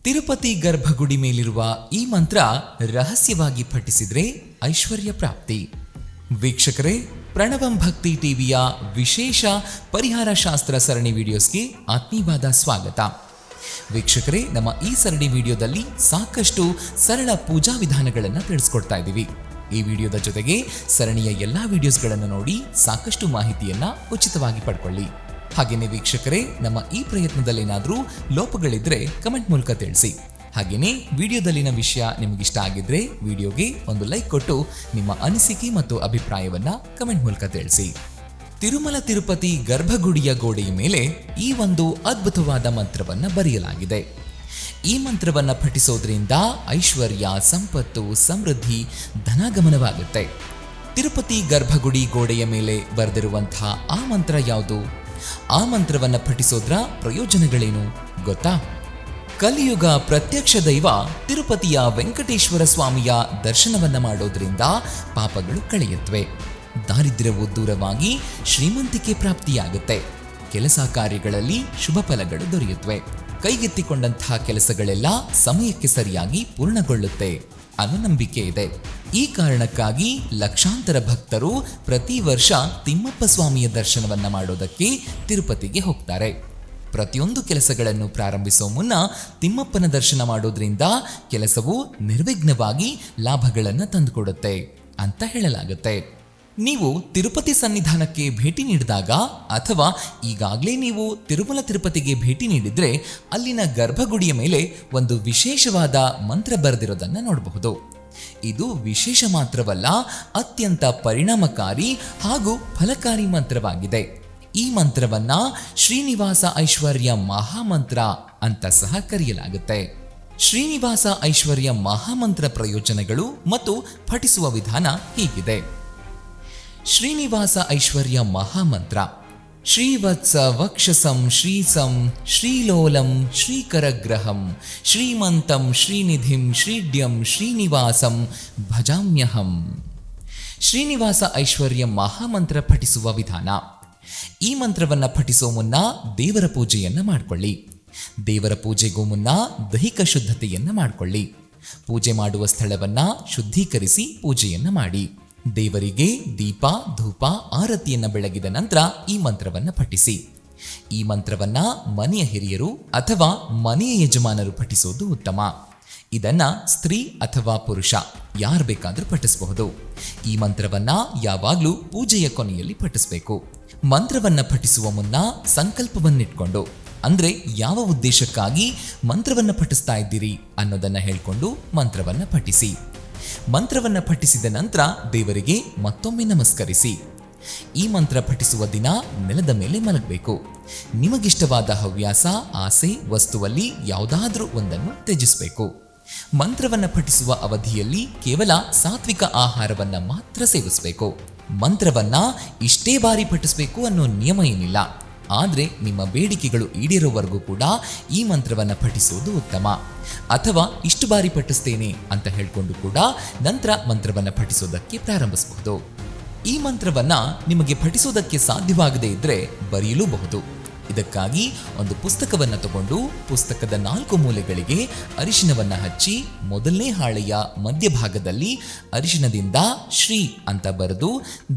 ತಿರುಪತಿ ಗರ್ಭಗುಡಿ ಮೇಲಿರುವ ಈ ಮಂತ್ರ ರಹಸ್ಯವಾಗಿ ಪಠಿಸಿದ್ರೆ ಐಶ್ವರ್ಯ ಪ್ರಾಪ್ತಿ. ವೀಕ್ಷಕರೇ, ಪ್ರಣವಂ ಭಕ್ತಿ ಟಿವಿಯ ವಿಶೇಷ ಪರಿಹಾರ ಶಾಸ್ತ್ರ ಸರಣಿ ವಿಡಿಯೋಸ್ಗೆ ಆತ್ಮೀಯವಾದ ಸ್ವಾಗತ. ವೀಕ್ಷಕರೇ, ನಮ್ಮ ಈ ಸರಣಿ ವಿಡಿಯೋದಲ್ಲಿ ಸಾಕಷ್ಟು ಸರಳ ಪೂಜಾ ವಿಧಾನಗಳನ್ನು ತಿಳಿಸ್ಕೊಡ್ತಾ ಇದ್ದೀವಿ. ಈ ವಿಡಿಯೋದ ಜೊತೆಗೆ ಸರಣಿಯ ಎಲ್ಲಾ ವಿಡಿಯೋಸ್ಗಳನ್ನು ನೋಡಿ ಸಾಕಷ್ಟು ಮಾಹಿತಿಯನ್ನ ಉಚಿತವಾಗಿ ಪಡ್ಕೊಳ್ಳಿ. ಹಾಗೇನೆ ವೀಕ್ಷಕರೇ, ನಮ್ಮ ಈ ಪ್ರಯತ್ನದಲ್ಲಿ ಏನಾದರೂ ಲೋಪಗಳಿದ್ರೆ ಕಮೆಂಟ್ ಮೂಲಕ ತಿಳಿಸಿ. ಹಾಗೇನೆ ವಿಡಿಯೋದಲ್ಲಿನ ವಿಷಯ ನಿಮಗಿಷ್ಟ ಆಗಿದ್ರೆ ವಿಡಿಯೋಗೆ ಒಂದು ಲೈಕ್ ಕೊಟ್ಟು ನಿಮ್ಮ ಅನಿಸಿಕೆ ಮತ್ತು ಅಭಿಪ್ರಾಯವನ್ನ ಕಮೆಂಟ್ ಮೂಲಕ ತಿಳಿಸಿ. ತಿರುಮಲ ತಿರುಪತಿ ಗರ್ಭಗುಡಿಯ ಗೋಡೆಯ ಮೇಲೆ ಈ ಒಂದು ಅದ್ಭುತವಾದ ಮಂತ್ರವನ್ನ ಬರೆಯಲಾಗಿದೆ. ಈ ಮಂತ್ರವನ್ನ ಪಠಿಸೋದ್ರಿಂದ ಐಶ್ವರ್ಯ, ಸಂಪತ್ತು, ಸಮೃದ್ಧಿ, ಧನಾಗಮನವಾಗುತ್ತೆ. ತಿರುಪತಿ ಗರ್ಭಗುಡಿ ಗೋಡೆಯ ಮೇಲೆ ಬರೆದಿರುವಂತಹ ಆ ಮಂತ್ರ ಯಾವುದು? ಆ ಮಂತ್ರವನ್ನ ಪಠಿಸೋದ್ರ ಪ್ರಯೋಜನಗಳೇನು ಗೊತ್ತಾ? ಕಲಿಯುಗ ಪ್ರತ್ಯಕ್ಷ ದೈವ ತಿರುಪತಿಯ ವೆಂಕಟೇಶ್ವರ ಸ್ವಾಮಿಯ ದರ್ಶನವನ್ನ ಮಾಡೋದ್ರಿಂದ ಪಾಪಗಳು ಕಳೆಯುತ್ತವೆ, ದಾರಿದ್ರ್ಯವು ದೂರವಾಗಿ ಶ್ರೀಮಂತಿಕೆ ಪ್ರಾಪ್ತಿಯಾಗುತ್ತೆ, ಕೆಲಸ ಕಾರ್ಯಗಳಲ್ಲಿ ಶುಭ ಫಲಗಳು ದೊರೆಯುತ್ತವೆ, ಕೈಗೆತ್ತಿಕೊಂಡಂತಹ ಕೆಲಸಗಳೆಲ್ಲ ಸಮಯಕ್ಕೆ ಸರಿಯಾಗಿ ಪೂರ್ಣಗೊಳ್ಳುತ್ತೆ ಅನ್ನೋ ನಂಬಿಕೆ ಇದೆ. ಈ ಕಾರಣಕ್ಕಾಗಿ ಲಕ್ಷಾಂತರ ಭಕ್ತರು ಪ್ರತಿ ವರ್ಷ ತಿಮ್ಮಪ್ಪ ಸ್ವಾಮಿಯ ದರ್ಶನವನ್ನ ಮಾಡೋದಕ್ಕೆ ತಿರುಪತಿಗೆ ಹೋಗ್ತಾರೆ. ಪ್ರತಿಯೊಂದು ಕೆಲಸಗಳನ್ನು ಪ್ರಾರಂಭಿಸೋ ಮುನ್ನ ತಿಮ್ಮಪ್ಪನ ದರ್ಶನ ಮಾಡೋದ್ರಿಂದ ಕೆಲಸವು ನಿರ್ವಿಘ್ನವಾಗಿ ಲಾಭಗಳನ್ನು ತಂದುಕೊಡುತ್ತೆ ಅಂತ ಹೇಳಲಾಗುತ್ತೆ. ನೀವು ತಿರುಪತಿ ಸನ್ನಿಧಾನಕ್ಕೆ ಭೇಟಿ ನೀಡಿದಾಗ ಅಥವಾ ಈಗಾಗಲೇ ನೀವು ತಿರುಮಲ ತಿರುಪತಿಗೆ ಭೇಟಿ ನೀಡಿದ್ರೆ ಅಲ್ಲಿನ ಗರ್ಭಗುಡಿಯ ಮೇಲೆ ಒಂದು ವಿಶೇಷವಾದ ಮಂತ್ರ ಬರೆದಿರೋದನ್ನ ನೋಡಬಹುದು. ಇದು ವಿಶೇಷ ಮಾತ್ರವಲ್ಲ, ಅತ್ಯಂತ ಪರಿಣಾಮಕಾರಿ ಹಾಗೂ ಫಲಕಾರಿ ಮಂತ್ರವಾಗಿದೆ. ಈ ಮಂತ್ರವನ್ನ ಶ್ರೀನಿವಾಸ ಐಶ್ವರ್ಯ ಮಹಾಮಂತ್ರ ಅಂತ ಸಹ ಕರೆಯಲಾಗುತ್ತೆ. ಶ್ರೀನಿವಾಸ ಐಶ್ವರ್ಯ ಮಹಾಮಂತ್ರ ಪ್ರಯೋಜನಗಳು ಮತ್ತು ಪಠಿಸುವ ವಿಧಾನ ಹೀಗಿದೆ. ಶ್ರೀನಿವಾಸ ಐಶ್ವರ್ಯ ಮಹಾಮಂತ್ರ: ಶ್ರೀವತ್ಸ ವಕ್ಷಸಂ ಶ್ರೀಸಂ ಶ್ರೀಲೋಲಂ ಶ್ರೀಕರಗ್ರಹಂ ಶ್ರೀಮಂತಂ ಶ್ರೀನಿಧಿಂ ಶ್ರೀಡ್ಯಂ ಶ್ರೀನಿವಾಸಂ ಭಜಾಮ್ಯಹಂ. ಶ್ರೀನಿವಾಸ ಐಶ್ವರ್ಯ ಮಹಾಮಂತ್ರ ಪಠಿಸುವ ವಿಧಾನ: ಈ ಮಂತ್ರವನ್ನ ಪಠಿಸೋ ಮುನ್ನ ದೇವರ ಪೂಜೆಯನ್ನ ಮಾಡಿಕೊಳ್ಳಿ. ದೇವರ ಪೂಜೆಗೂ ಮುನ್ನ ದೈಹಿಕ ಶುದ್ಧತೆಯನ್ನ ಮಾಡಿಕೊಳ್ಳಿ. ಪೂಜೆ ಮಾಡುವ ಸ್ಥಳವನ್ನ ಶುದ್ಧೀಕರಿಸಿ ಪೂಜೆಯನ್ನ ಮಾಡಿ. ದೇವರಿಗೆ ದೀಪ, ಧೂಪ, ಆರತಿಯನ್ನ ಬೆಳಗಿದ ನಂತರ ಈ ಮಂತ್ರವನ್ನ ಪಠಿಸಿ. ಈ ಮಂತ್ರವನ್ನ ಮನೆಯ ಹಿರಿಯರು ಅಥವಾ ಮನೆಯ ಯಜಮಾನರು ಪಠಿಸೋದು ಉತ್ತಮ. ಇದನ್ನ ಸ್ತ್ರೀ ಅಥವಾ ಪುರುಷ ಯಾರು ಬೇಕಾದ್ರೂ ಪಠಿಸಬಹುದು. ಈ ಮಂತ್ರವನ್ನ ಯಾವಾಗ್ಲೂ ಪೂಜೆಯ ಕೊನೆಯಲ್ಲಿ ಪಠಿಸಬೇಕು. ಮಂತ್ರವನ್ನ ಪಠಿಸುವ ಮುನ್ನ ಸಂಕಲ್ಪವನ್ನಿಟ್ಕೊಂಡು, ಅಂದ್ರೆ ಯಾವ ಉದ್ದೇಶಕ್ಕಾಗಿ ಮಂತ್ರವನ್ನ ಪಠಿಸ್ತಾ ಇದ್ದೀರಿ ಅನ್ನೋದನ್ನ ಹೇಳ್ಕೊಂಡು ಮಂತ್ರವನ್ನ ಪಠಿಸಿ. ಮಂತ್ರವನ್ನ ಪಠಿಸಿದ ನಂತರ ದೇವರಿಗೆ ಮತ್ತೊಮ್ಮೆ ನಮಸ್ಕರಿಸಿ. ಈ ಮಂತ್ರ ಪಠಿಸುವ ದಿನ ನೆಲದ ಮೇಲೆ ಮಲಗಬೇಕು. ನಿಮಗಿಷ್ಟವಾದ ಹವ್ಯಾಸ, ಆಸೆ, ವಸ್ತುವಲ್ಲಿ ಯಾವುದಾದ್ರೂ ಒಂದನ್ನು ತ್ಯಜಿಸಬೇಕು. ಮಂತ್ರವನ್ನ ಪಠಿಸುವ ಅವಧಿಯಲ್ಲಿ ಕೇವಲ ಸಾತ್ವಿಕ ಆಹಾರವನ್ನ ಮಾತ್ರ ಸೇವಿಸಬೇಕು. ಮಂತ್ರವನ್ನ ಇಷ್ಟೇ ಬಾರಿ ಪಠಿಸಬೇಕು ಅನ್ನೋ ನಿಯಮ ಏನಿಲ್ಲ. ಆದರೆ ನಿಮ್ಮ ಬೇಡಿಕೆಗಳು ಈಡೇರೋವರೆಗೂ ಕೂಡ ಈ ಮಂತ್ರವನ್ನ ಪಠಿಸುವುದು ಉತ್ತಮ. ಅಥವಾ ಇಷ್ಟು ಬಾರಿ ಪಠಿಸ್ತೇನೆ ಅಂತ ಹೇಳ್ಕೊಂಡು ಕೂಡ ನಂತರ ಮಂತ್ರವನ್ನ ಪಠಿಸೋದಕ್ಕೆ ಪ್ರಾರಂಭಿಸಬಹುದು. ಈ ಮಂತ್ರವನ್ನ ನಿಮಗೆ ಪಠಿಸೋದಕ್ಕೆ ಸಾಧ್ಯವಾಗದೇ ಇದ್ರೆ ಬರೆಯಲೂಬಹುದು. ಇದಕ್ಕಾಗಿ ಒಂದು ಪುಸ್ತಕವನ್ನ ತಗೊಂಡು ಪುಸ್ತಕದ 4 ಮೂಲೆಗಳಿಗೆ ಅರಿಶಿನವನ್ನ ಹಚ್ಚಿ ಮೊದಲನೇ ಹಾಳೆಯ ಮಧ್ಯಭಾಗದಲ್ಲಿ ಅರಿಶಿನದಿಂದ ಶ್ರೀ ಅಂತ ಬರೆದು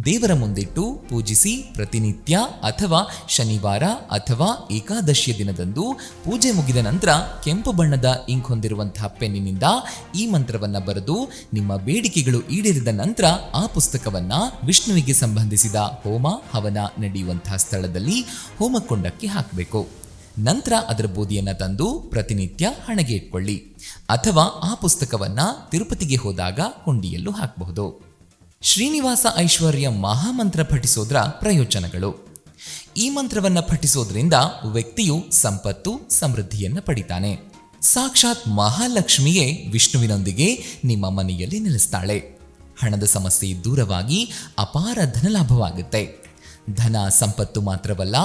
ದೇವರ ಮುಂದಿಟ್ಟು ಪೂಜಿಸಿ. ಪ್ರತಿನಿತ್ಯ ಅಥವಾ ಶನಿವಾರ ಅಥವಾ ಏಕಾದಶಿಯ ದಿನದಂದು ಪೂಜೆ ಮುಗಿದ ನಂತರ ಕೆಂಪು ಬಣ್ಣದ ಇಂಕ್ ಹೊಂದಿರುವಂತಹ ಪೆನ್ನಿನಿಂದ ಈ ಮಂತ್ರವನ್ನ ಬರೆದು ನಿಮ್ಮ ಬೇಡಿಕೆಗಳು ಈಡೇರಿದ ನಂತರ ಆ ಪುಸ್ತಕವನ್ನ ವಿಷ್ಣುವಿಗೆ ಸಂಬಂಧಿಸಿದ ಹೋಮ ಹವನ ನಡೆಯುವಂತಹ ಸ್ಥಳದಲ್ಲಿ ಹೋಮಕೊಂಡಕ್ಕೆ ಹಾಕಬೇಕು. ನಂತರ ಅದರ ಬೂದಿಯನ್ನ ತಂದು ಪ್ರತಿನಿತ್ಯ ಹಣೆಗೆ ಇಟ್ಕೊಳ್ಳಿ. ಅಥವಾ ಆ ಪುಸ್ತಕವನ್ನ ತಿರುಪತಿಗೆ ಹೋದಾಗ ಹುಂಡಿಯಲ್ಲೂ ಹಾಕಬಹುದು. ಶ್ರೀನಿವಾಸ ಐಶ್ವರ್ಯ ಮಹಾಮಂತ್ರ ಪಠಿಸೋದ್ರ ಪ್ರಯೋಜನಗಳು: ಈ ಮಂತ್ರವನ್ನ ಪಠಿಸೋದ್ರಿಂದ ವ್ಯಕ್ತಿಯು ಸಂಪತ್ತು, ಸಮೃದ್ಧಿಯನ್ನ ಪಡಿತಾನೆ. ಸಾಕ್ಷಾತ್ ಮಹಾಲಕ್ಷ್ಮಿಯೇ ವಿಷ್ಣುವಿನೊಂದಿಗೆ ನಿಮ್ಮ ಮನೆಯಲ್ಲಿ ನೆಲೆಸ್ತಾಳೆ. ಹಣದ ಸಮಸ್ಯೆ ದೂರವಾಗಿ ಅಪಾರ ಧನಲಾಭವಾಗುತ್ತೆ. ಧನ, ಸಂಪತ್ತು ಮಾತ್ರವಲ್ಲ,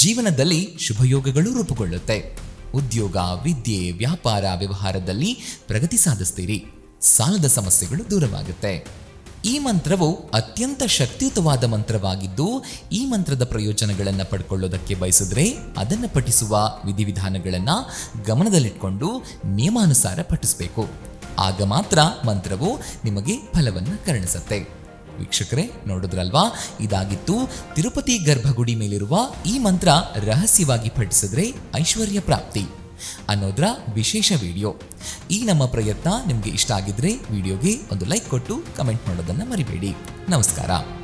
ಜೀವನದಲ್ಲಿ ಶುಭಯೋಗಗಳು ರೂಪುಗೊಳ್ಳುತ್ತೆ. ಉದ್ಯೋಗ, ವಿದ್ಯೆ, ವ್ಯಾಪಾರ, ವ್ಯವಹಾರದಲ್ಲಿ ಪ್ರಗತಿ ಸಾಧಿಸ್ತೀರಿ. ಸಾಲದ ಸಮಸ್ಯೆಗಳು ದೂರವಾಗುತ್ತೆ. ಈ ಮಂತ್ರವು ಅತ್ಯಂತ ಶಕ್ತಿಯುತವಾದ ಮಂತ್ರವಾಗಿದ್ದು ಈ ಮಂತ್ರದ ಪ್ರಯೋಜನಗಳನ್ನು ಪಡ್ಕೊಳ್ಳೋದಕ್ಕೆ ಬಯಸಿದ್ರೆ ಅದನ್ನು ಪಠಿಸುವ ವಿಧಿವಿಧಾನಗಳನ್ನು ಗಮನದಲ್ಲಿಟ್ಕೊಂಡು ನಿಯಮಾನುಸಾರ ಪಠಿಸಬೇಕು. ಆಗ ಮಾತ್ರ ಮಂತ್ರವು ನಿಮಗೆ ಫಲವನ್ನು ಕರುಣಿಸುತ್ತೆ. ವೀಕ್ಷಕರೇ, ನೋಡಿದ್ರಲ್ವಾ, ಇದಾಗಿತ್ತು ತಿರುಪತಿ ಗರ್ಭಗುಡಿ ಮೇಲಿರುವ ಈ ಮಂತ್ರ ರಹಸ್ಯವಾಗಿ ಪಠಿಸಿದ್ರೆ ಐಶ್ವರ್ಯ ಪ್ರಾಪ್ತಿ ಅನ್ನೋದರ ವಿಶೇಷ ವಿಡಿಯೋ. ಈ ನಮ್ಮ ಪ್ರಯತ್ನ ನಿಮಗೆ ಇಷ್ಟ ಆಗಿದ್ರೆ ವಿಡಿಯೋಗೆ ಒಂದು ಲೈಕ್ ಕೊಟ್ಟು ಕಮೆಂಟ್ ಮಾಡೋದನ್ನು ಮರಿಬೇಡಿ. ನಮಸ್ಕಾರ.